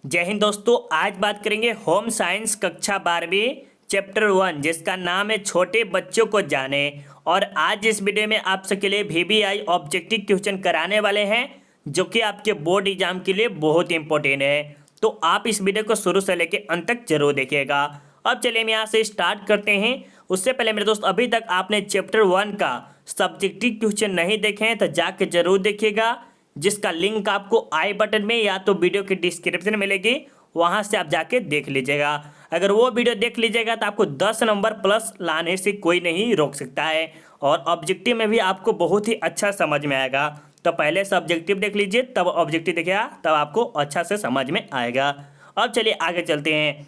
जय हिंद दोस्तों। आज बात करेंगे होम साइंस कक्षा 12वीं चैप्टर 1 जिसका नाम है छोटे बच्चों को जाने। और आज इस वीडियो में आप सबके लिए VBI ऑब्जेक्टिव क्वेश्चन कराने वाले हैं जो कि आपके बोर्ड एग्जाम के लिए बहुत इंपॉर्टेंट है। तो आप इस वीडियो को शुरू से लेकर अंत तक जरूर देखिएगा। अब चलिए हम यहाँ से स्टार्ट करते हैं। उससे पहले मेरे दोस्त अभी तक आपने चैप्टर 1 का सब्जेक्टिव क्वेश्चन नहीं देखे हैं तो जाके जरूर देखिएगा, जिसका लिंक आपको आई बटन में या तो वीडियो के डिस्क्रिप्शन में मिलेगी, वहां से आप जाके देख लीजिएगा। अगर वो वीडियो देख लीजिएगा तो आपको 10 नंबर प्लस लाने से कोई नहीं रोक सकता है और ऑब्जेक्टिव में भी आपको बहुत ही अच्छा समझ में आएगा। तो पहले सब्जेक्टिव देख लीजिए, तब ऑब्जेक्टिव देखिएगा, तब आपको अच्छा से समझ में आएगा। अब चलिए आगे चलते हैं।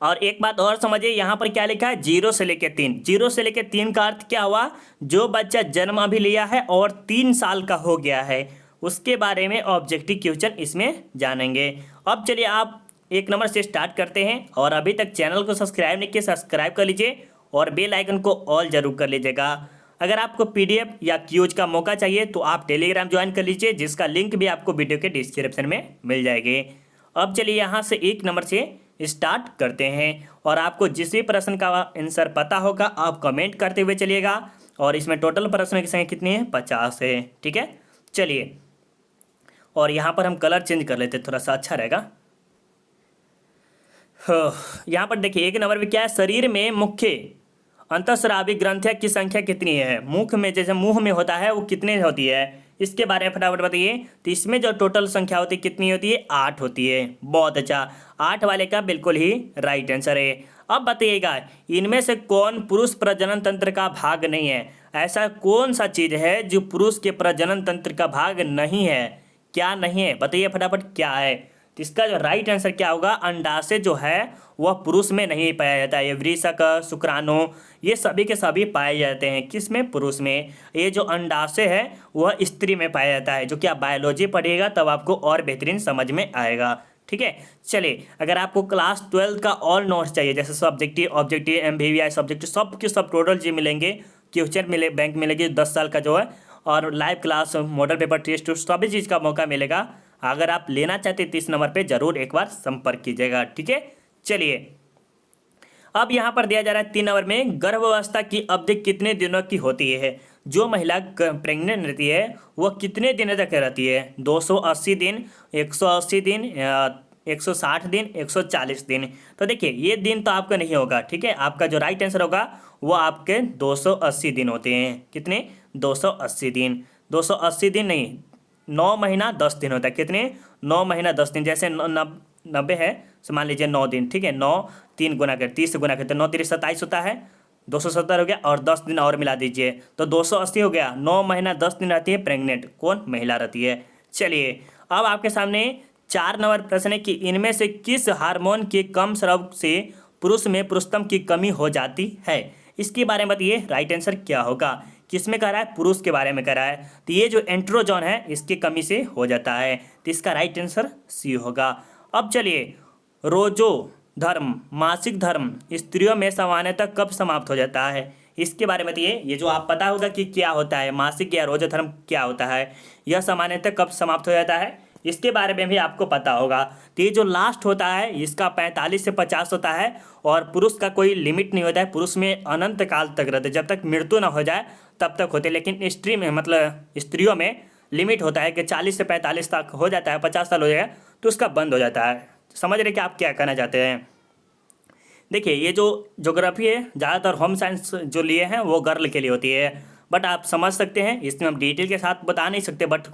और एक बात और समझिए, यहाँ पर क्या लिखा है, 0 से लेकर 3। 0 से लेकर 3 का अर्थ क्या हुआ, जो बच्चा जन्म अभी लिया है और 3 साल का हो गया है उसके बारे में ऑब्जेक्टिव क्वेश्चन इसमें जानेंगे। अब चलिए आप 1 नंबर से स्टार्ट करते हैं। और अभी तक चैनल को सब्सक्राइब नहीं किया, सब्सक्राइब कर लीजिए और बेल आइकन को ऑल जरूर कर लीजिएगा। अगर आपको PDF या क्यूज का मौका चाहिए तो आप टेलीग्राम ज्वाइन कर लीजिए, जिसका लिंक भी आपको वीडियो के डिस्क्रिप्शन में मिल जाएगी। अब चलिए यहाँ से 1 नंबर से स्टार्ट करते हैं। और आपको जिस भी प्रश्न का आंसर पता होगा आप कमेंट करते हुए चलिएगा। और इसमें टोटल प्रश्न की संख्या कितनी है, 50 है। ठीक है, चलिए। और यहाँ पर हम कलर चेंज कर लेते, थोड़ा सा अच्छा रहेगा। यहाँ पर देखिए 1 नंबर में क्या है, शरीर में मुख्य अंतःस्रावी ग्रंथियाँ की संख्या कितनी है। मुख में, जैसे मुंह में होता है, वो कितने होती है, इसके बारे में फटाफट बताइए। तो इसमें जो टोटल संख्या होती है कितनी होती है, 8 होती है। बहुत अच्छा, 8 वाले का बिल्कुल ही राइट आंसर है। अब बताइएगा, इनमें से कौन पुरुष प्रजनन तंत्र का भाग नहीं है। ऐसा कौन सा चीज है जो पुरुष के प्रजनन तंत्र का भाग नहीं है, क्या नहीं है, बताइए फटाफट क्या है। तो इसका जो राइट आंसर क्या होगा, अंडाशय जो है वह पुरुष में नहीं पाया जाता है। ये वृषक, शुक्राणु, ये सभी के सभी पाए जाते हैं किसमें, पुरुष में। ये जो अंडाशय है वह स्त्री में पाया जाता है, जो कि आप बायोलॉजी पढ़िएगा तब आपको और बेहतरीन समझ में आएगा। ठीक है, चलिए। अगर आपको क्लास 12 का ऑल नोट्स चाहिए, जैसे सब्जेक्टिव, ऑब्जेक्टिव, MVVI सब्जेक्टिव, सब के सब टोटल जी मिलेंगे, क्वेश्चन मिले, बैंक मिलेगी 10 साल का जो है, और live class, model paper test, सभी चीज़ का मौका मिलेगा। अगर आप लेना चाहते हैं 30 नंबर पे जरूर एक बार संपर्क कीजिएगा। ठीक है, चलिए। अब यहाँ पर दिया जा रहा है 3 नंबर में, गर्भावस्था की अवधि कितने दिनों की होती है। जो महिला प्रेग्नेंट रहती है वह कितने दिनों तक रहती है, 280 दिन, 180 दिन, 160 दिन, 140 दिन। तो देखिए ये दिन तो आपका नहीं होगा। ठीक है, आपका जो राइट आंसर होगा वो आपके 280 दिन होते हैं। कितने, 280 दिन। 280 दिन नहीं, 9 महीना 10 दिन होता है। कितने, 9 महीना 10 दिन। जैसे 90 है तो मान लीजिए 9 दिन। ठीक है, 9 3 गुना कर, 30 से गुना करते, 9 3 27 होता है, 270 हो गया, और 10 दिन और मिला दीजिए तो 280 हो गया। 9 महीना 10 दिन रहती है प्रेग्नेंट, कौन, महिला रहती है। चलिए, अब आपके सामने 4 नंबर प्रश्न है कि इनमें से किस हार्मोन के कम स्राव से पुरुष में पुरुषत्व की कमी हो जाती है। इसके बारे में बताइए राइट आंसर क्या होगा। किसमें कह रहा है, पुरुष के बारे में कह रहा है। तो ये जो एंड्रोजन है इसकी कमी से हो जाता है, तो इसका राइट आंसर सी होगा। अब चलिए, रोजो धर्म, मासिक धर्म स्त्रियों में सामान्यतः कब समाप्त हो जाता है, इसके बारे में बताइए। ये जो आप पता होगा कि क्या होता है, मासिक या रोजो धर्म क्या होता है, यह सामान्यतः कब समाप्त हो जाता है, इसके बारे में भी आपको पता होगा। तो ये जो लास्ट होता है इसका 45 से 50 होता है, और पुरुष का कोई लिमिट नहीं होता है। पुरुष में अनंत काल तक रहते, जब तक मृत्यु ना हो जाए तब तक होते। लेकिन स्त्री में, मतलब स्त्रियों में लिमिट होता है कि 40 से 45 तक हो जाता है, 50 साल हो जाएगा तो उसका बंद हो जाता है। समझ रहे कि आप क्या कहना चाहते हैं। देखिए ये जो ज्योग्राफी है ज़्यादातर होम साइंस जो लिए हैं वो गर्ल के लिए होती है, बट आप समझ सकते हैं, इसमें हम डिटेल के साथ बता नहीं सकते, बट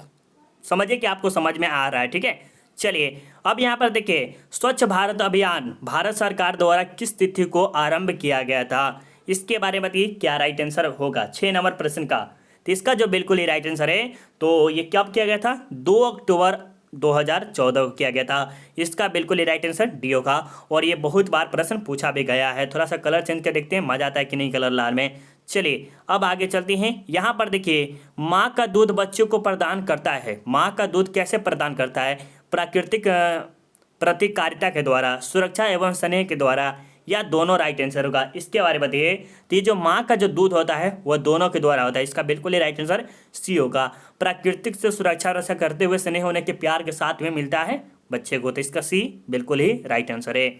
समझिए कि आपको समझ में आ रहा है। ठीक है, चलिए। अब यहाँ पर देखिए, स्वच्छ भारत अभियान भारत सरकार द्वारा किस तिथि को आरंभ किया गया था, इसके बारे में बताइए क्या राइट आंसर होगा 6 नंबर प्रश्न का। तो इसका जो बिल्कुल ही राइट आंसर है, तो ये कब किया गया था, 2 अक्टूबर 2014 को किया गया था। इसका बिल्कुल ही राइट आंसर डी होगा। और ये बहुत बार प्रश्न पूछा भी गया है। थोड़ा सा कलर चेंज कर देखते हैं, मजा आता है कि नहीं कलर लाल में। चलिए अब आगे चलते हैं। यहाँ पर देखिए, माँ का दूध बच्चों को प्रदान करता है। माँ का दूध कैसे प्रदान करता है, प्राकृतिक प्रतिकारिता के द्वारा, सुरक्षा एवं स्नेह के द्वारा, या दोनों राइट आंसर होगा, इसके बारे में बताइए। तो ये जो माँ का जो दूध होता है वह दोनों के द्वारा होता है, इसका बिल्कुल ही राइट आंसर सी होगा। प्राकृतिक से सुरक्षा रक्षा करते हुए स्नेह होने के प्यार के साथ में मिलता है बच्चे को, तो इसका सी बिल्कुल ही राइट आंसर है।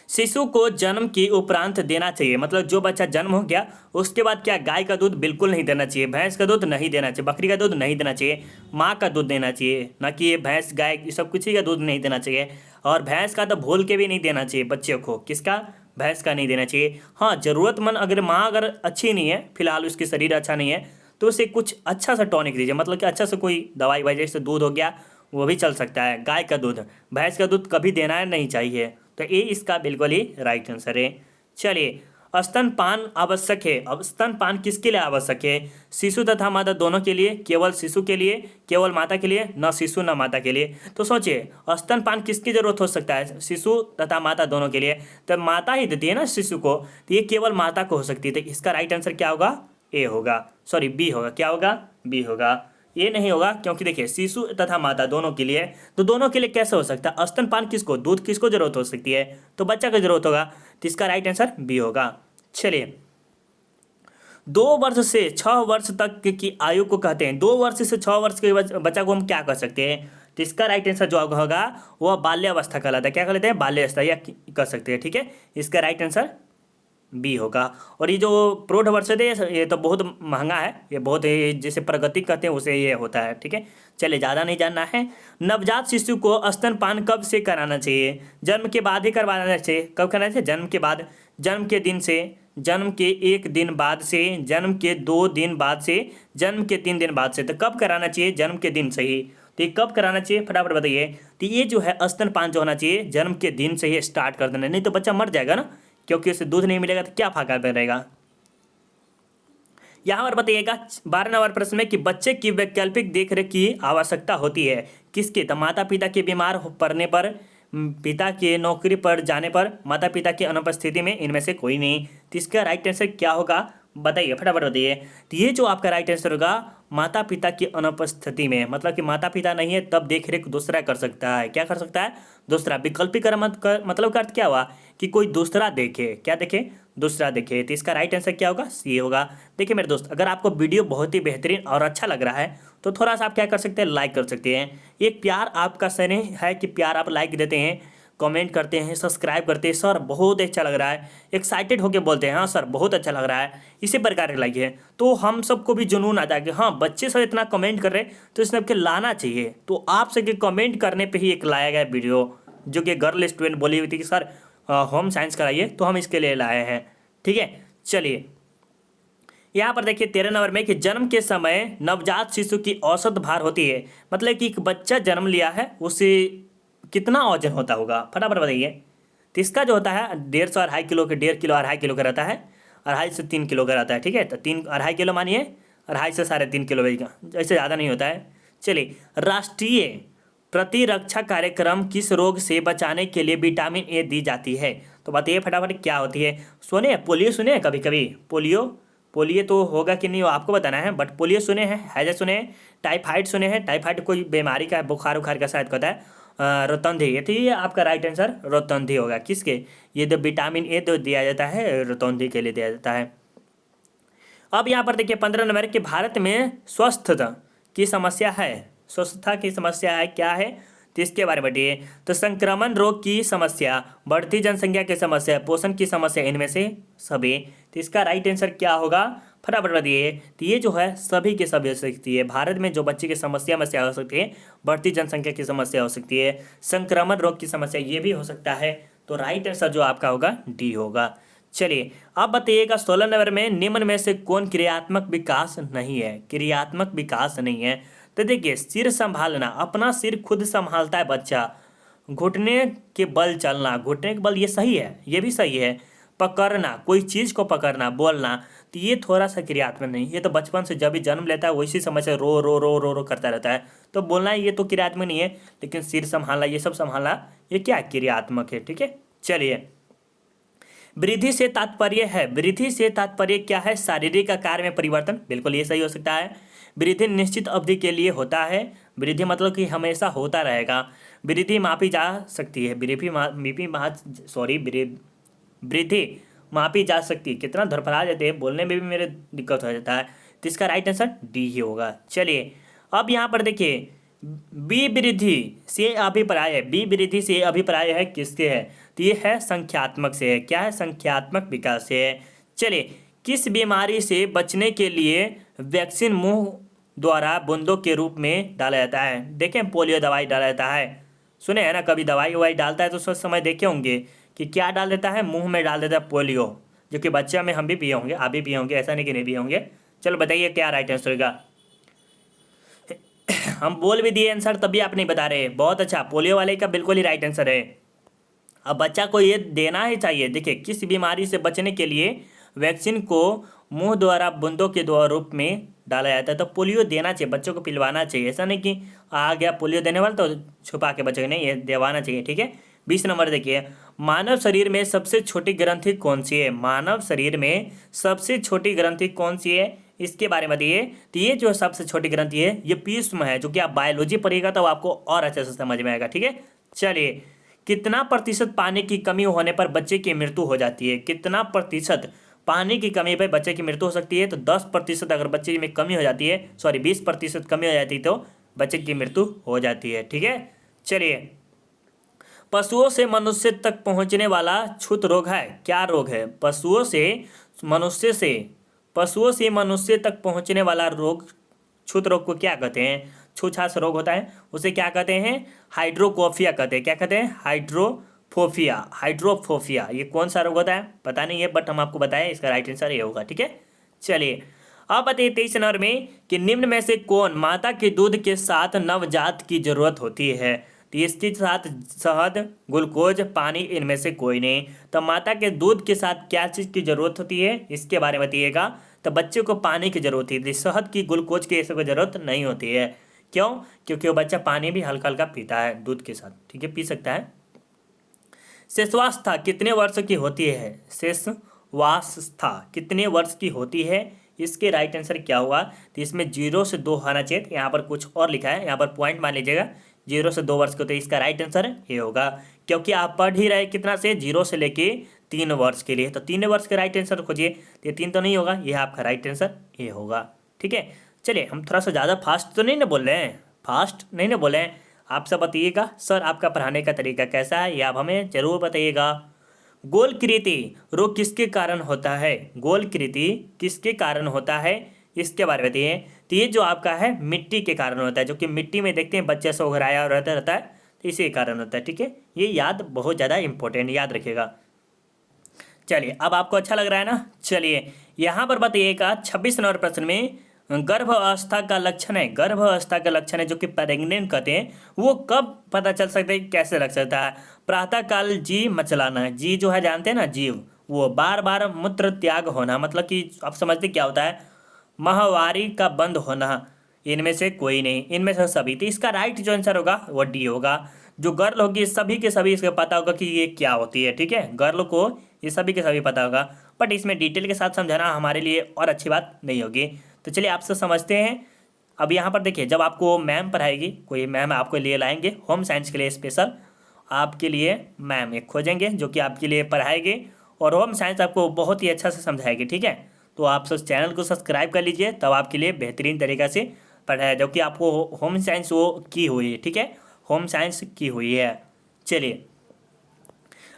शिशु को जन्म के उपरांत देना चाहिए, मतलब जो बच्चा जन्म हो गया उसके बाद क्या गाय का दूध बिल्कुल नहीं देना चाहिए, भैंस का दूध नहीं देना चाहिए, बकरी का दूध नहीं देना चाहिए, माँ का दूध देना चाहिए, ना कि ये भैंस गाय ये सब कुछ ही का दूध नहीं देना चाहिए। और भैंस का तो भूल के भी नहीं देना चाहिए बच्चे को, किसका, भैंस का नहीं देना चाहिए। हाँ, ज़रूरतमंद अगर माँ अगर अच्छी नहीं है, फिलहाल उसकी शरीर अच्छा नहीं है, तो उसे कुछ अच्छा सा टॉनिक दीजिए, मतलब कि अच्छा सा कोई दवाई वाई, जैसे दूध हो गया वो भी चल सकता है। गाय का दूध, भैंस का दूध कभी देना नहीं चाहिए, तो ये इसका बिल्कुल ही राइट आंसर है। चलिए, स्तनपान आवश्यक है, अब स्तनपान किसके लिए आवश्यक है, शिशु तथा माता दोनों के लिए, केवल शिशु के लिए, केवल माता के लिए, न शिशु न माता के लिए। तो सोचिए स्तनपान किसकी जरूरत हो सकता है, शिशु तथा माता दोनों के लिए, तो माता ही देती है ना शिशु को, तो ये केवल माता को हो सकती है, तो इसका राइट आंसर क्या होगा, ए होगा, सॉरी बी होगा, क्या होगा, बी होगा। ये नहीं होगा क्योंकि देखिए शिशु तथा माता दोनों के लिए, तो दोनों के लिए कैसे हो सकता है, स्तनपान किसको, दूध किसको जरूरत हो सकती है, तो बच्चा को जरूरत होगा, तो इसका राइट आंसर बी होगा। चलिए, 2 वर्ष से 6 वर्ष तक की आयु को कहते हैं, 2 वर्ष से 6 वर्ष के बच्चा को हम क्या कर सकते हैं, तो इसका राइट आंसर जो होगा वह बाल्यावस्था कहलाता है, क्या कहलाता है, बाल्यावस्था, या कर सकते हैं, ठीक है, इसका राइट आंसर बी होगा। और ये जो प्रौढ़ वर्ष है ये तो बहुत महंगा है, ये बहुत जैसे प्रगति कहते हैं उसे ये होता है, ठीक है। चलिए, ज़्यादा नहीं जानना है। नवजात शिशु को स्तनपान कब से कराना चाहिए, जन्म के बाद ही करवाना चाहिए, कब कराना चाहिए, जन्म के बाद, जन्म के दिन से, जन्म के 1 दिन बाद से, जन्म के 2 दिन बाद से, जन्म के 3 दिन बाद से, तो कब कराना चाहिए, जन्म के दिन से ही। तो ये कब कराना चाहिए फटाफट बताइए। तो ये जो है स्तनपान जो होना चाहिए जन्म के दिन से ही स्टार्ट कर देना, नहीं तो बच्चा मर जाएगा ना, क्योंकि उसे दूध नहीं मिलेगा तो क्या फायदा रहेगा। यहाँ पर बताइएगा 12 नंबर प्रश्न में कि बच्चे की वैकल्पिक देखरेख की आवश्यकता होती है किसके, तो माता पिता के बीमार पड़ने पर, पिता के नौकरी पर जाने पर, माता पिता की अनुपस्थिति में, इनमें से कोई नहीं। तो इसका राइट आंसर क्या होगा बताइए, फटाफट बताइए। तो ये जो आपका राइट आंसर होगा माता पिता की अनुपस्थिति में, मतलब कि माता पिता नहीं है तब देख रेख दूसरा कर सकता है, क्या कर सकता है, दूसरा। वैकल्पिक मतलब का अर्थ क्या हुआ कि कोई दूसरा देखे, क्या देखे, दूसरा देखे। तो इसका राइट आंसर क्या होगा, सी होगा। देखिए मेरे दोस्त, अगर आपको वीडियो बहुत ही बेहतरीन और अच्छा लग रहा है तो थोड़ा सा आप क्या कर सकते हैं, लाइक कर सकते हैं। एक प्यार आपका स्नेह है कि प्यार आप लाइक देते हैं, कमेंट करते हैं, सब्सक्राइब करते हैं, सर बहुत अच्छा लग रहा है, एक्साइटेड होकर बोलते हैं हाँ सर बहुत अच्छा लग रहा है, इसी प्रकार के लाइक है, तो हम सबको भी जुनून आता है कि हाँ बच्चे सब इतना कमेंट कर रहे हैं तो इसने आपके लाना चाहिए। तो आप सबके कमेंट करने पे ही एक लाया गया वीडियो, जो कि गर्ल स्टूडेंट बोली हुई थी कि सर होम साइंस कराइए, तो हम इसके लिए लाए हैं, ठीक है। चलिए, यहाँ पर देखिए 13 नंबर में कि जन्म के समय नवजात शिशु की औसत भार होती है, मतलब कि एक बच्चा जन्म लिया है उसे कितना वजन होता होगा, फटाफट बताइए। तो इसका जो होता है 150 2.5 किलो के, 1.5 किलो 2.5 किलो का रहता है, 2.5 से 3 किलो का रहता है, ठीक है। तो 3 2.5 किलो मानिए, 2.5 से 3.5 किलो का, ऐसे ज़्यादा नहीं होता है। चलिए, राष्ट्रीय प्रतिरक्षा कार्यक्रम किस रोग से बचाने के लिए विटामिन ए दी जाती है, तो बताइए फटाफट क्या होती है। सुने पोलियो, सुने कभी कभी पोलियो तो होगा कि नहीं वो आपको बताना है, बट पोलियो सुने हैं, हैजा सुने हैं, टाइफाइड सुने हैं, टाइफाइड कोई बीमारी का है, बुखार उखार का शायद कहता है, रोतंधी, ये तो ये आपका राइट आंसर रोतंधी होगा। किसके, ये जो विटामिन ए तो दिया जाता है रोतंधी के लिए दिया जाता है। अब यहाँ पर देखिए 15 नंबर के भारत में स्वस्थता की समस्या है, स्वस्थता की समस्या है क्या है, तो इसके बारे में बताइए। तो संक्रमण रोग की समस्या, बढ़ती जनसंख्या की समस्या, पोषण की समस्या, इनमें से सभी। तो इसका राइट आंसर क्या होगा फटाफट बताइए। तो ये जो है सभी के सभी हो सकती है, भारत में जो बच्चे की समस्या हो सकती है, बढ़ती जनसंख्या की समस्या हो सकती है, संक्रमण रोग की समस्या ये भी हो सकता है। तो राइट आंसर जो आपका होगा डी होगा। चलिए, अब बताइएगा 16 नंबर में निम्न में से कौन क्रियात्मक विकास नहीं है, क्रियात्मक विकास नहीं है। तो देखिए, सिर संभालना, अपना सिर खुद संभालता है बच्चा, घुटने के बल चलना, घुटने के बल ये सही है, ये भी सही है। पकड़ना, कोई चीज़ को पकड़ना, बोलना, तो ये थोड़ा सा क्रियात्मक नहीं, ये तो बचपन से जब भी जन्म लेता है वैसी समय से रो रो रो रो रो करता रहता है, तो बोलना ये तो क्रियात्मक नहीं है। लेकिन सिर संभालना, ये सब संभालना, ये क्या क्रियात्मक है, ठीक है। चलिए, वृद्धि से तात्पर्य है, वृद्धि से तात्पर्य क्या है, शारीरिक आकार में परिवर्तन, बिल्कुल ये सही हो सकता है। वृद्धि निश्चित अवधि के लिए होता है, वृद्धि मतलब कि हमेशा होता रहेगा। वृद्धि मापी जा सकती है, वृद्धि मापी जा सकती है, कितना धड़फड़ा जाते हैं, बोलने में भी मेरे दिक्कत हो जाता है। तो इसका राइट आंसर डी ही होगा। चलिए, अब यहाँ पर देखिए बी वृद्धि से अभिप्राय है, बी वृद्धि से अभिप्राय है किसके है? तो ये है संख्यात्मक से है। क्या है? संख्यात्मक विकास से है। चलिए, किस बीमारी से बचने के लिए वैक्सीन मुंह द्वारा बूंदों के रूप में डाला जाता है? देखें, पोलियो दवाई डाला जाता है, सुने हैं ना, कभी दवाई ववाई डालता है तो उस समय देखे होंगे कि क्या डाल देता है, मुंह में डाल देता है पोलियो, जो कि बच्चा में हम भी पिए होंगे, आप भी पिए होंगे, ऐसा नहीं कि नहीं पिए होंगे। चलो बताइए क्या राइट आंसर होगा। हम बोल भी दिए आंसर तब भी आप नहीं बता रहे। बहुत अच्छा, पोलियो वाले का बिल्कुल ही राइट आंसर है। अब बच्चा को ये देना ही चाहिए। देखिए, किस बीमारी से बचने के लिए वैक्सीन को मुंह द्वारा बूंदों के द्वारा रूप में डाला जाता है, तो पोलियो देना चाहिए, बच्चों को पिलवाना चाहिए। ऐसा नहीं कि आ गया पोलियो देने वाला तो छुपा के बच्चों को, नहीं, ये दिलवाना चाहिए। ठीक है, 20 नंबर देखिए, मानव शरीर में सबसे छोटी ग्रंथि कौन सी है? मानव शरीर में सबसे छोटी ग्रंथि कौन सी है, इसके बारे में बताइए। तो ये जो सबसे छोटी ग्रंथि है ये पीयूषम है, जो कि आप बायोलॉजी पढ़िएगा तो आपको और अच्छे से समझ में आएगा। ठीक है, चलिए, कितना प्रतिशत पानी की कमी होने पर बच्चे की मृत्यु हो जाती है? कितना प्रतिशत पानी की कमी पर बच्चे की मृत्यु हो सकती है? तो 10% अगर बच्चे में कमी हो जाती है, सॉरी 20% कमी हो जाती है तो बच्चे की मृत्यु हो जाती है। ठीक है, चलिए, पशुओं से मनुष्य तक पहुंचने वाला छूत रोग है, क्या रोग है? पशुओं से मनुष्य तक पहुंचने वाला रोग, छूत रोग को क्या कहते हैं? छूछाछ रोग होता है, उसे क्या कहते हैं? हाइड्रोकोफिया कहते हैं। क्या कहते हैं? हाइड्रोफोफिया। ये कौन सा रोग होता है पता नहीं है, बट हम आपको बताएं, इसका राइट आंसर ये होगा। ठीक है, चलिए, अब बताइए 23 नंबर में कि निम्न में से कौन माता के दूध के साथ नवजात की जरूरत होती है? तो इसके साथ शहद, ग्लूकोज, पानी, इनमें से कोई नहीं। तो माता के दूध के साथ क्या चीज़ की जरूरत होती है, इसके बारे में बताइएगा। तो बच्चे को पानी की जरूरत होती है, शहद की, ग्लूकोज की, ये सब की जरूरत नहीं होती है। क्यों? क्योंकि वो बच्चा पानी भी हल्का हल्का पीता है दूध के साथ। ठीक है, पी सकता है। शेषवावस्था कितने वर्ष की होती है? शेषवावस्था कितने वर्ष की होती है, इसके राइट आंसर क्या हुआ? तो इसमें 0 से 2 होना चाहिए, यहाँ पर कुछ और लिखा है, यहाँ पर पॉइंट मान लीजिएगा, 0 से 2 वर्ष को, तो इसका राइट आंसर ये होगा। क्योंकि आप पढ़ ही रहे कितना से, 0 से लेके 3 वर्ष के लिए, तो 3 वर्ष का राइट आंसर खोजिए। तो ये 3 तो नहीं होगा, ये आपका राइट आंसर ये होगा। ठीक है, चलिए, हम थोड़ा सा ज़्यादा फास्ट तो नहीं ना बोल रहे हैं, फास्ट नहीं ना बोले हैं। आप सब बताइएगा सर आपका पढ़ाने का तरीका कैसा है, ये आप हमें जरूर बताइएगा। गोलकृति रोग किसके कारण होता है? गोलकृति किसके कारण होता है, इसके बारे में बताइए। तो ये जो आपका है मिट्टी के कारण होता है, जो कि मिट्टी में देखते हैं बच्चे से उघराया रहता है, तो इसी के कारण होता है। ठीक है, ये याद बहुत ज़्यादा इंपॉर्टेंट, याद रखिएगा। चलिए, अब आपको अच्छा लग रहा है ना। चलिए, यहाँ पर बताइएगा 26 नंबर प्रश्न में गर्भ अवस्था का लक्षण है, गर्भ अवस्था का लक्षण है जो कि प्रेग्नेंट कहते हैं, वो कब पता चल सकता है, कैसे लग सकता है? प्रातः काल जी मचलाना, जी जो है जानते हैं ना, जीव, वो बार बार मूत्र त्याग होना, मतलब कि आप समझते क्या होता है, माहवारी का बंद होना, इनमें से कोई नहीं, इनमें से सभी। तो इसका राइट जो आंसर होगा वो डी होगा। जो गर्ल होगी सभी के सभी इसको पता होगा कि ये क्या होती है। ठीक है, गर्ल को ये सभी के सभी पता होगा, बट इसमें डिटेल के साथ समझाना हमारे लिए और अच्छी बात नहीं होगी। तो चलिए आपसे समझते हैं। अब यहाँ पर देखिए, जब आपको मैम पढ़ाएगी, कोई मैम आपको लिए लाएंगे होम साइंस के लिए स्पेशल, आपके लिए मैम एक खोजेंगे जो कि आपके लिए पढ़ाएंगे और होम साइंस आपको बहुत ही अच्छा से समझाएगी। ठीक है, तो आप सब चैनल को सब्सक्राइब कर लीजिए, तब आपके लिए बेहतरीन तरीक़ा से पढ़ाया, जो कि आपको होम साइंस वो की हुई है। ठीक है, होम साइंस की हुई है। चलिए,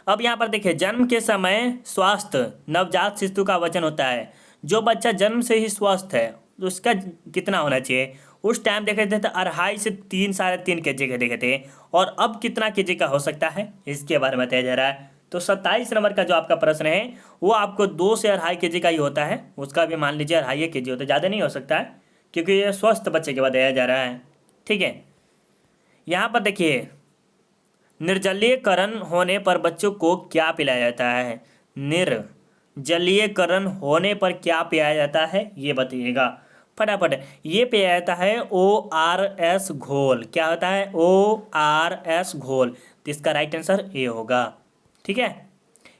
अब यहाँ पर देखिए, जन्म के समय स्वस्थ नवजात शिशु का वजन होता है, जो बच्चा जन्म से ही स्वस्थ है तो उसका कितना होना चाहिए? उस टाइम देखे थे तो 2.5 से 3, 3.5 kg के देखे थे, और अब कितना kg का हो सकता है, इसके बारे में बताया जा रहा है। तो 27 नंबर का जो आपका प्रश्न है वो आपको 2 से 2.5 kg का ही होता है, उसका भी मान लीजिए 2.5 kg होता है, ज़्यादा नहीं हो सकता है, क्योंकि ये स्वस्थ बच्चे के बताया जा रहा है। ठीक है, यहाँ पर देखिए, निर्जलीयकरण होने पर बच्चों को क्या पिलाया जाता है? निर्जलीयकरण होने पर क्या पिलाया जाता है, ये बताइएगा फटाफट। ये पिलाया जाता है ORS घोल। क्या होता है? ORS घोल। तो इसका राइट आंसर ये होगा। ठीक है,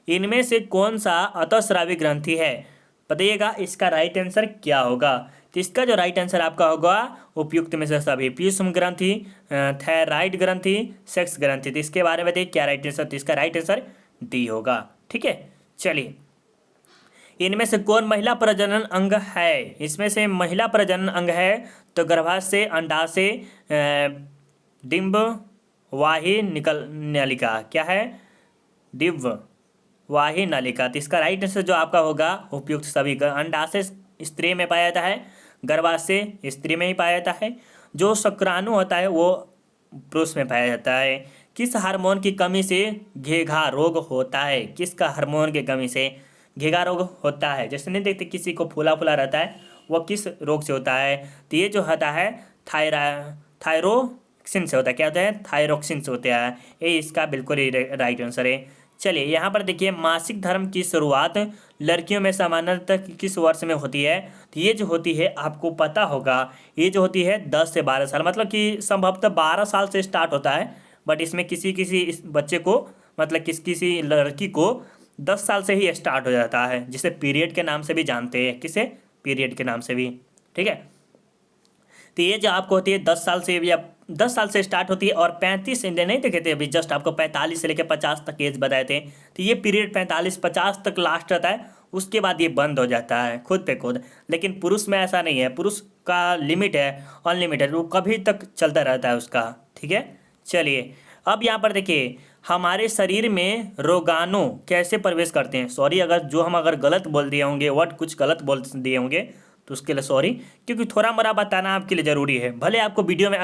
इनमें से कौन सा अतःस्रावी ग्रंथि है, बताइएगा, इसका राइट आंसर क्या होगा? तो इसका जो राइट आंसर आपका होगा उपयुक्त में से सभी, पीयूषम ग्रंथि, थायराइड ग्रंथि, सेक्स ग्रंथि। तो इसके बारे में बताइए क्या राइट आंसर? तो इसका राइट आंसर डी होगा। ठीक है, चलिए, इनमें से कौन महिला प्रजनन अंग है? इसमें से महिला प्रजनन अंग है तो गर्भाशय, अंडाशय, डिम्ब वाही निकल नलिका, क्या है? डिम्ब वाही नलिका। तो इसका राइट आंसर जो आपका होगा उपयुक्त सभी का, अंडाशय स्त्री में पाया जाता है, गर्भाशय स्त्री में ही पाया जाता है, जो शुक्राणु होता है वो पुरुष में पाया जाता है। किस हार्मोन की कमी से घेघा रोग होता है? किसका हार्मोन की कमी से घेघा रोग होता है? जैसे नहीं देखते किसी को फूला फूला रहता है, वो किस रोग से होता है? तो ये जो होता है थायरोक्सिन से होता है। क्या होता है? थायरोक्सिन से होता है। ये इसका बिल्कुल ही राइट आंसर है। चलिए यहाँ पर देखिए, मासिक धर्म की शुरुआत लड़कियों में सामान्यतः किस वर्ष में होती है? तो ये जो होती है आपको पता होगा, ये जो होती है 10 से 12 साल, मतलब कि संभवतः 12 साल से स्टार्ट होता है। बट इसमें किसी किसी इस बच्चे को, मतलब किसी लड़की को 10 साल से ही स्टार्ट हो जाता है, जिसे पीरियड के नाम से भी जानते हैं। किसे? पीरियड के नाम से भी। ठीक है, तो ये जो आपको होती है 10 साल से, या 10 साल से स्टार्ट होती है, और 35 इंडिया नहीं देखे थे अभी, जस्ट आपको 45 से लेकर 50 तक एज बताए थे। तो ये पीरियड 45-50 तक लास्ट रहता है, उसके बाद ये बंद हो जाता है खुद पे खुद। लेकिन पुरुष में ऐसा नहीं है, पुरुष का लिमिट है, अनलिमिटेड, वो कभी तक चलता रहता है उसका। ठीक है, चलिए अब यहाँ पर देखिए, हमारे शरीर में रोगाणु कैसे प्रवेश करते हैं? सॉरी अगर गलत बोल दिए होंगे, वर्ड कुछ गलत बोल दिए होंगे तो उसके लिए सॉरी, क्योंकि थोड़ा मोड़ा बताना आपके लिए ज़रूरी है। भले आपको वीडियो में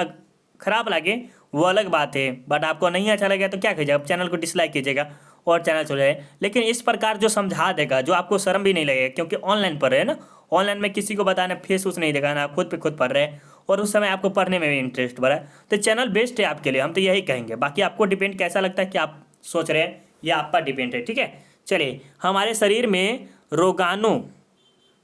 खराब लगे वो अलग बात है, बट आपको नहीं अच्छा लगे तो क्या कीजिएगा, आप चैनल को डिसलाइक कीजिएगा और चैनल चल जाए। लेकिन इस प्रकार जो समझा देगा, जो आपको शर्म भी नहीं लगेगा, क्योंकि ऑनलाइन पढ़ रहे हैं ना, ऑनलाइन में किसी को बताना, फेस उस नहीं दिखाना, खुद पे खुद पढ़ रहे हैं, और उस समय आपको पढ़ने में भी इंटरेस्ट बढ़ा है, तो चैनल बेस्ट है आपके लिए, हम तो यही कहेंगे। बाकी आपको डिपेंड कैसा लगता है कि आप सोच रहे हैं, यह आप पर डिपेंड है। ठीक है, चलिए, हमारे शरीर में रोगाणु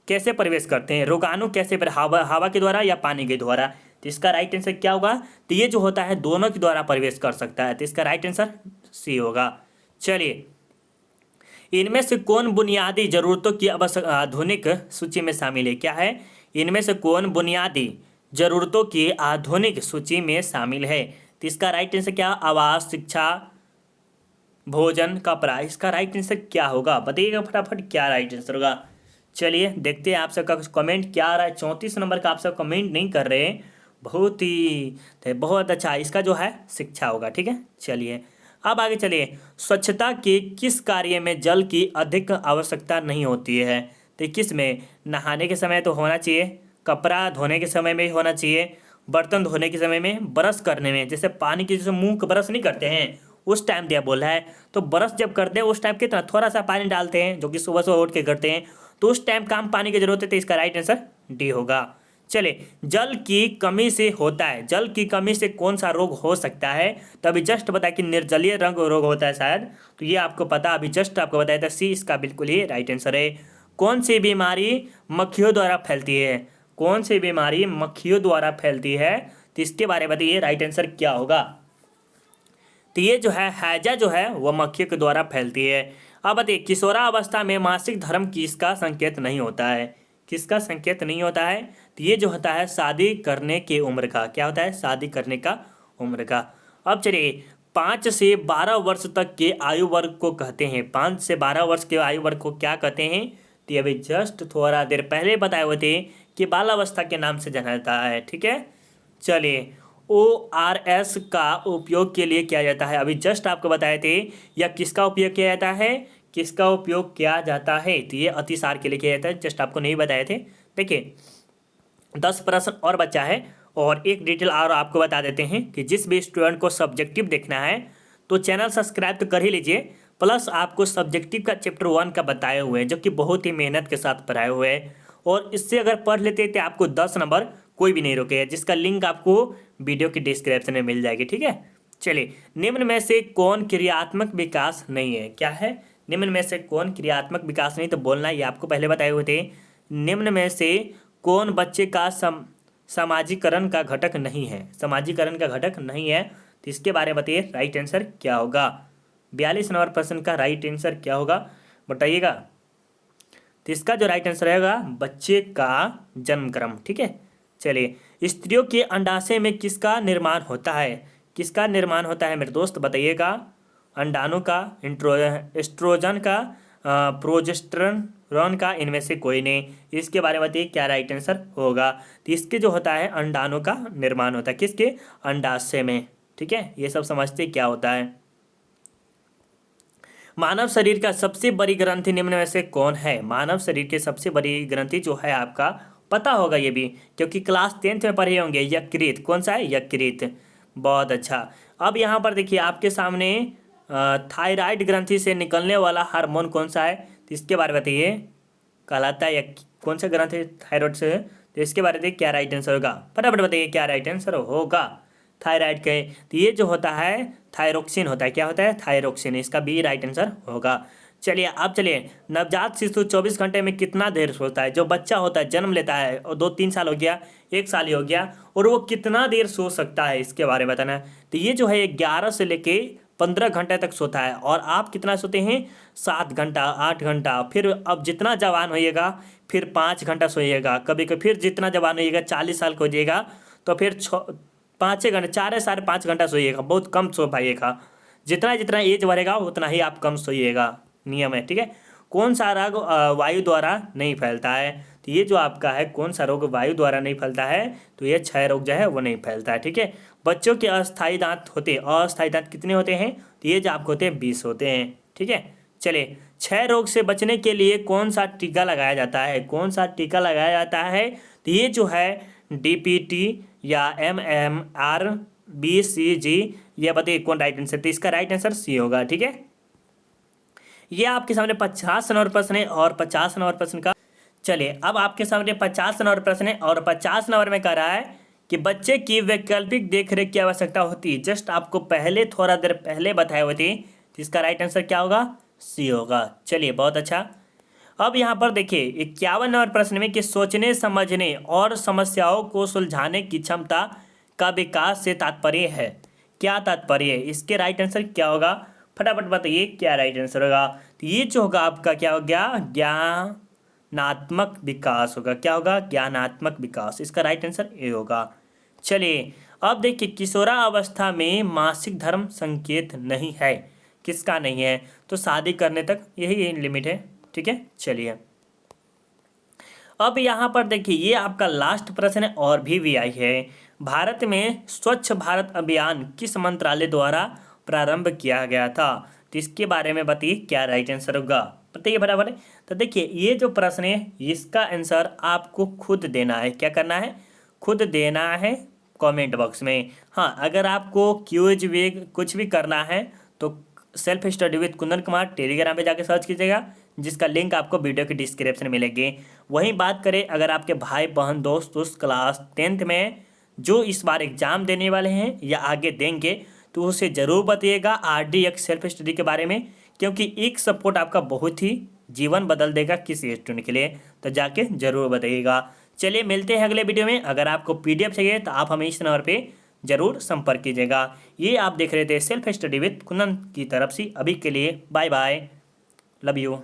कैसे प्रवेश करते हैं? रोगाणु कैसे हवा के द्वारा या पानी के द्वारा? तो इसका राइट आंसर क्या होगा? तो ये जो होता है दोनों के द्वारा प्रवेश कर सकता है, तो इसका राइट आंसर सी होगा। चलिए, इनमें से कौन बुनियादी जरूरतों की आधुनिक सूची में शामिल है? क्या है? इनमें से कौन बुनियादी जरूरतों की आधुनिक सूची में शामिल है? तो इसका राइट आंसर क्या? आवास, शिक्षा, भोजन, कपड़ा। इसका राइट आंसर क्या होगा? बताइएगा फटाफट, क्या राइट आंसर होगा। चलिए देखते हैं आप सबका कमेंट क्या आ रहा है। 34 नंबर का आप सब कमेंट नहीं कर रहे हैं, बहुत अच्छा। इसका जो है शिक्षा होगा। ठीक है, चलिए अब आगे चलिए। स्वच्छता के किस कार्य में जल की अधिक आवश्यकता नहीं होती है? तो किस में? नहाने के समय तो होना चाहिए, कपड़ा धोने के समय में होना चाहिए, बर्तन धोने के समय में, ब्रश करने में, जैसे पानी की जैसे मुंह का ब्रश नहीं करते हैं उस टाइम दिया बोल रहा है। तो ब्रश जब करते हैं उस टाइम कितना थोड़ा सा पानी डालते हैं, जो कि सुबह सुबह उठ के करते हैं, तो उस टाइम काम पानी की जरूरत है। तो इसका राइट आंसर डी होगा। चलिए, जल की कमी से होता है, जल की कमी से कौन सा रोग हो सकता है? तो अभी जस्ट बताया कि निर्जलीय रंग रोग होता है शायद, तो ये आपको पता, अभी जस्ट आपको बताया था, सी इसका बिल्कुल ही राइट आंसर है। कौन सी बीमारी मक्खियों द्वारा फैलती है? कौन सी बीमारी मक्खियों द्वारा फैलती है? तो इसके बारे में बताइए, राइट आंसर क्या होगा? तो ये जो है हैजा जो है वह मक्खियों के द्वारा फैलती है। अब बताइए, किशोरावस्था में मासिक धर्म किसका संकेत नहीं होता है? किसका संकेत नहीं होता है? तो ये जो होता है शादी करने की उम्र का। क्या होता है? शादी करने का उम्र का। अब चलिए, 5 से 12 वर्ष तक के आयु वर्ग को कहते हैं, 5 से 12 वर्ष के आयु वर्ग को क्या कहते हैं? तो अभी जस्ट थोड़ा देर पहले बताए हुए थे कि बालावस्था के नाम से जाना जाता है। ठीक है, चलिए, ORS का उपयोग के लिए किया जाता है, अभी जस्ट आपको बताए थे, या किसका उपयोग किया जाता है? किसका उपयोग किया जाता है? तो ये अतिसार के लिए किया जाता है, जस्ट आपको नहीं बताए थे। देखिए 10 प्रश्न और बचा है, और एक डिटेल और आपको बता देते हैं कि जिस भी स्टूडेंट को सब्जेक्टिव देखना है तो चैनल सब्सक्राइब तो कर ही लीजिए, प्लस आपको सब्जेक्टिव का चैप्टर 1 का बताए हुए हैं, जो कि बहुत ही मेहनत के साथ पढ़ाए हुए हैं, और इससे अगर पढ़ लेते तो आपको 10 नंबर कोई भी नहीं रोकेगा, जिसका लिंक आपको वीडियो की डिस्क्रिप्शन में मिल जाएगी। ठीक है, चलिए, निम्न में से कौन क्रियात्मक विकास नहीं है? क्या है? निम्न में से कौन क्रियात्मक विकास नहीं? तो बोलना ये आपको पहले बताए हुए थे। निम्न में से कौन बच्चे का समाजीकरण का घटक नहीं है? समाजीकरण का घटक नहीं है, तो इसके बारे में बताइए, राइट आंसर क्या होगा? 42 नंबर प्रश्न का राइट आंसर क्या होगा बताइएगा। तो इसका जो राइट आंसर रहेगा बच्चे का जन्मक्रम। ठीक है, चलिए, स्त्रियों के अंडाशय में किसका निर्माण होता है? किसका निर्माण होता है मेरे दोस्त बताइएगा? अंडाणु का, एस्ट्रोजन का, प्रोजेस्टेरोन का, इनमें से कोई नहीं। इसके बारे में बताइए क्या राइट आंसर होगा? तो इसके जो होता है अंडाणु का निर्माण होता है, किसके? अंडाशय में। ठीक है, ये सब समझते क्या होता है। मानव शरीर का सबसे बड़ी ग्रंथि निम्न में से कौन है? मानव शरीर की सबसे बड़ी ग्रंथि जो है आपका, पता होगा ये भी क्योंकि क्लास 10th में पढ़े होंगे, यकृत। कौन सा है? यकृत। बहुत अच्छा। अब यहाँ पर देखिए आपके सामने थायराइड ग्रंथि से निकलने वाला हार्मोन कौन सा है, तो इसके बारे में बताइए। कहलाता है कौन सा ग्रंथि थायराइड से है, तो इसके बारे में क्या राइट आंसर होगा, फटाफट बताइए क्या राइट आंसर होगा। थायराइड के, तो ये जो होता है थायरोक्सिन होता है। क्या होता है? थायरोक्सिन। इसका बी राइट आंसर होगा। चलिए अब चलिए, नवजात शिशु 24 घंटे में कितना देर सोता है? जो बच्चा होता है, जन्म लेता है और 2-3 साल हो गया, 1 साल ही हो गया, और वो कितना देर सो सकता है इसके बारे में बताना है। तो ये जो है 11 से लेके 15 घंटे तक सोता है। और आप कितना सोते हैं? 7 घंटा, 8 घंटा। फिर अब जितना जवान होइएगा फिर 5 घंटा सोइएगा, कभी कभी फिर जितना जवान होइएगा 40 साल का हो जाइएगा तो फिर 5 घंटे, 4-5 घंटा सोइएगा, बहुत कम सो पाइएगा। जितना जितना एज बढ़ेगा उतना ही आप कम सोइएगा, नियम है, ठीक है। कौन सा रोग वायु द्वारा नहीं फैलता है? तो ये जो आपका है, कौन सा रोग वायु द्वारा नहीं फैलता है, तो ये क्षय रोग जो है वो नहीं फैलता है, ठीक है। बच्चों के अस्थायी दांत होते हैं, अस्थायी दांत कितने होते हैं? तो ये जो आपको होते हैं 20 होते हैं, ठीक है। चलिए, क्षय रोग से बचने के लिए कौन सा टीका लगाया जाता है? कौन सा टीका लगाया जाता है? तो ये जो है DPT या MMR BCG, ये बताइए कौन राइट आंसर। तो इसका राइट आंसर सी होगा, ठीक है। ये आपके सामने 50 नंबर प्रश्न है और 50 नंबर प्रश्न का, चलिए अब आपके सामने 50 नंबर प्रश्न है और 50 नंबर में कह रहा है कि बच्चे की वैकल्पिक देखरेख की आवश्यकता होती है। जस्ट आपको पहले थोड़ा देर पहले बताए हुए थे, तो इसका राइट आंसर क्या होगा? सी होगा। चलिए बहुत अच्छा। अब यहाँ पर देखिए 51 नंबर प्रश्न में कि सोचने समझने और समस्याओं को सुलझाने की क्षमता का विकास से तात्पर्य है। क्या तात्पर्य है? इसके राइट आंसर क्या होगा, फटाफट बताइए क्या राइट आंसर होगा। तो ये जो होगा आपका क्या हो गया? ज्ञानात्मक विकास होगा। क्या होगा? ज्ञानात्मक विकास। इसका राइट आंसर ए होगा। चलिए अब देखिए, किशोरावस्था में मासिक धर्म संकेत नहीं है। किसका नहीं है? तो शादी करने तक यही लिमिट है, ठीक है। चलिए अब यहाँ पर देखिए, ये आपका लास्ट प्रश्न है और भी आई है। भारत में स्वच्छ भारत अभियान किस मंत्रालय द्वारा प्रारंभ किया गया था? तो इसके बारे में बताइए क्या राइट आंसर होगा, बताइए बराबर। तो देखिए ये जो प्रश्न है इसका आंसर आपको खुद देना है। क्या करना है? खुद देना है कमेंट बॉक्स में। हाँ, अगर आपको क्यूज वेग कुछ भी करना है तो self study with Kundan Kumar Telegram पे जाके सर्च कीजिएगा, जिसका लिंक आपको वीडियो के डिस्क्रिप्शन में मिलेगी। वहीं बात करें अगर आपके भाई बहन दोस्त उस क्लास 10th में जो इस बार एग्जाम देने वाले हैं या आगे देंगे, तो उसे ज़रूर बताइएगा RDX सेल्फ स्टडी के बारे में, क्योंकि एक सपोर्ट आपका बहुत ही जीवन बदल देगा किसी स्टूडेंट के लिए। तो जाके ज़रूर बताइएगा। चलिए मिलते हैं अगले वीडियो में। अगर आपको PDF चाहिए तो आप हमें इस नंबर पे जरूर संपर्क कीजिएगा। ये आप देख रहे थे सेल्फ स्टडी विद कुंदन की तरफ से। अभी के लिए बाय बाय, लव यू।